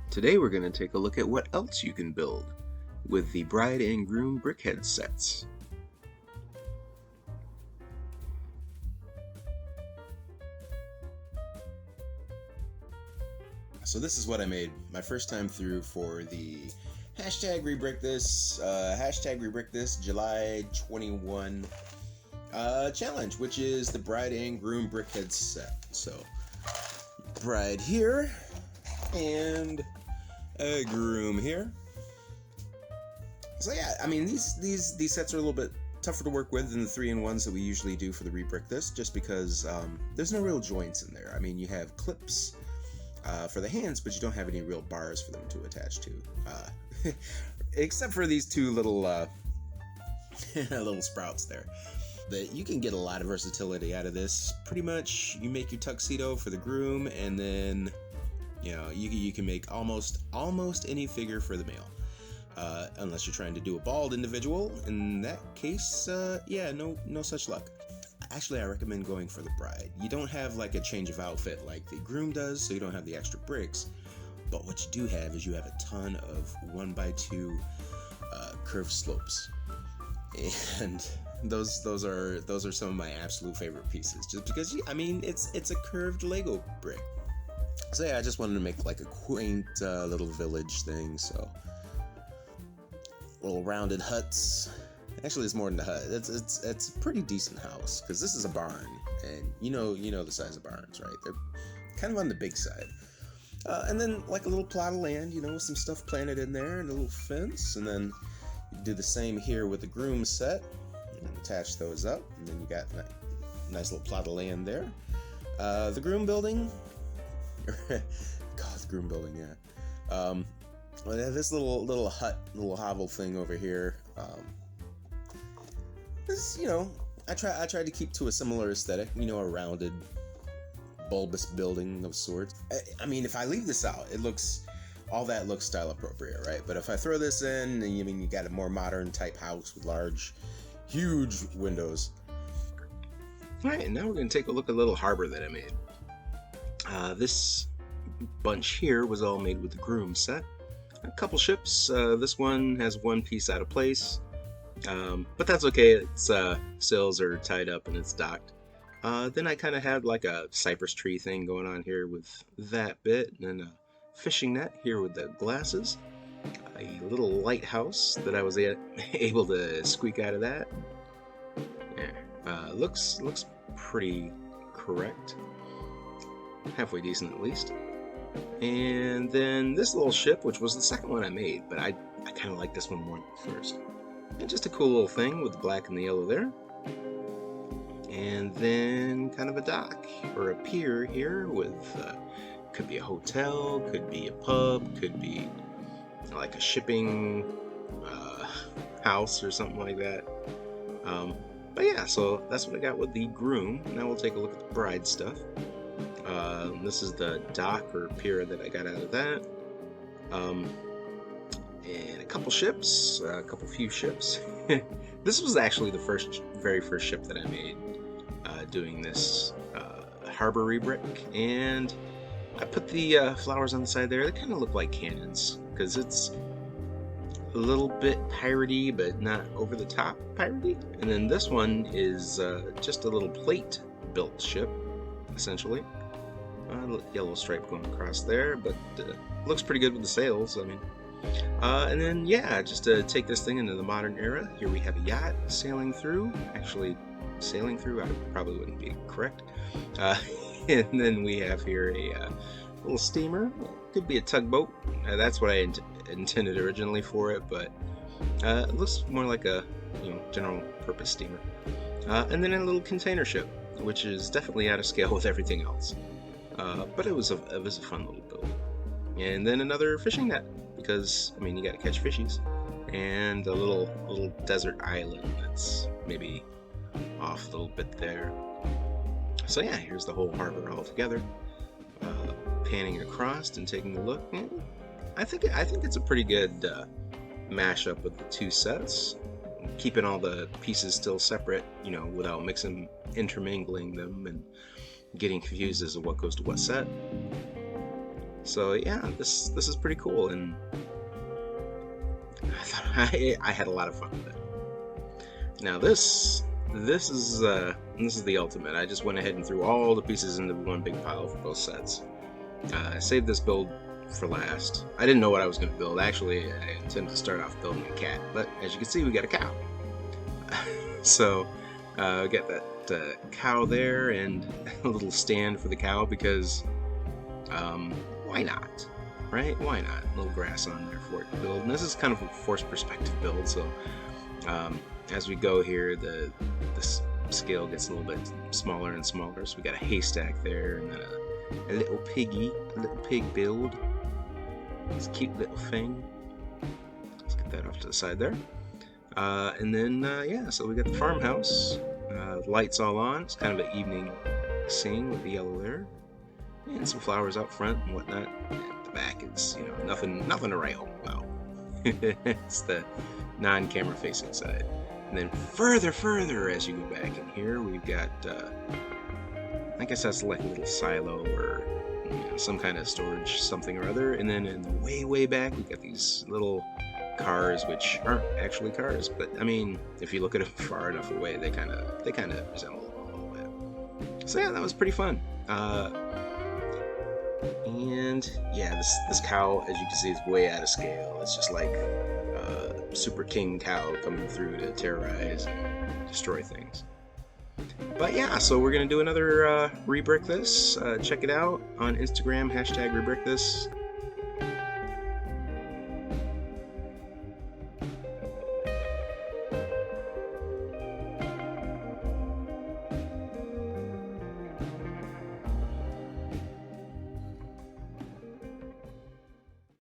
Today we're going to take a look at what else you can build with the Bride and Groom Brickheadz sets. So this is what I made my first time through for the hashtag rebrick this, July 21 challenge, which is the Bride and Groom Brickheadz set. So bride here and a groom here. So yeah, I mean these sets are a little bit tougher to work with than the 3-in-1s that we usually do for the rebrick this, just because there's no real joints in there. I mean, you have clips for the hands, but you don't have any real bars for them to attach to, except for these two little little sprouts there. But you can get a lot of versatility out of this. Pretty much, you make your tuxedo for the groom, and then you can make almost any figure for the male, unless you're trying to do a bald individual. In that case, yeah, no such luck. Actually, I recommend going for the bride. You don't have like a change of outfit like the groom does, so you don't have the extra bricks. But what you do have is you have a ton of 1x2 curved slopes, and those are some of my absolute favorite pieces. Just because I mean it's a curved Lego brick. So yeah, I just wanted to make like a quaint little village thing. So little rounded huts. Actually, it's more than a hut. It's a pretty decent house, because this is a barn, and you know the size of barns, right? They're kind of on the big side. And then like a little plot of land, with some stuff planted in there, and a little fence. And then you do the same here with the groom set, and attach those up, and then you got a nice little plot of land there. The groom building, God, the groom building, yeah. Well, they have this little hut, little hovel thing over here. This, I tried to keep to a similar aesthetic, a rounded, bulbous building of sorts. I mean, if I leave this out, all that looks style appropriate, right? But if I throw this in, you got a more modern type house with large, huge windows. All right, and now we're going to take a look at a little harbor that I made. This bunch here was all made with the groom set. A couple ships. This one has one piece out of place. But that's okay, its sails are tied up and it's docked. Then I kind of had like a cypress tree thing going on here with that bit, and then a fishing net here with the glasses. A little lighthouse that I was able to squeak out of that. Yeah, looks pretty correct. Halfway decent at least. And then this little ship, which was the second one I made, but I kind of like this one more than the first. And just a cool little thing with the black and the yellow there. And then kind of a dock or a pier here with, could be a hotel, could be a pub, could be like a shipping house or something like that. But yeah, so that's what I got with the groom. Now we'll take a look at the bride stuff. This is the dock or pier that I got out of that. And a couple ships, few ships. This was actually the very first ship that I made doing this harbor rebrick, and I put the flowers on the side there. They kind of look like cannons, because it's a little bit piratey, but not over the top piratey. And then this one is just a little plate built ship, essentially. Yellow stripe going across there, but looks pretty good with the sails. I mean. And then, yeah, just to take this thing into the modern era, here we have a yacht sailing through. Actually, sailing through, I probably wouldn't be correct. And then we have here a little steamer. Could be a tugboat. That's what I intended originally for it, but it looks more like a general purpose steamer. And then a little container ship, which is definitely out of scale with everything else. But it was a fun little build. And then another fishing net, because I mean you got to catch fishies, and a little desert island that's maybe off a little bit there. So yeah, here's the whole harbor all together. Panning across and taking a look. I think it's a pretty good mashup of the two sets, keeping all the pieces still separate, without intermingling them and getting confused as to what goes to what set. So yeah, this is pretty cool, and I thought I had a lot of fun with it. Now this is the ultimate. I just went ahead and threw all the pieces into one big pile for both sets. I saved this build for last. I didn't know what I was going to build. Actually, I intended to start off building a cat, but as you can see, we got a cow. So we got that cow there and a little stand for the cow because why not, right? Why not? A little grass on there for it to build. And this is kind of a forced perspective build, so as we go here, the scale gets a little bit smaller and smaller. So we got a haystack there, and then a little piggy, a little pig build. This cute little thing. Let's get that off to the side there. And then yeah, so we got the farmhouse. Lights all on. It's kind of an evening scene with the yellow there, and some flowers out front and whatnot. At the back, it's nothing to write home about. It's the non-camera facing side. And then further as you go back in here, we've got I guess that's like a little silo or some kind of storage something or other. And then in the way back, we've got these little cars, which aren't actually cars, but I mean, if you look at them far enough away, they kind of resemble them a little bit. So yeah, that was pretty fun. And yeah, this cow, as you can see, is way out of scale. It's just like Super King cow coming through to terrorize and destroy things. But yeah, so we're gonna do another rebrick this. Check it out on Instagram, #rebrick this.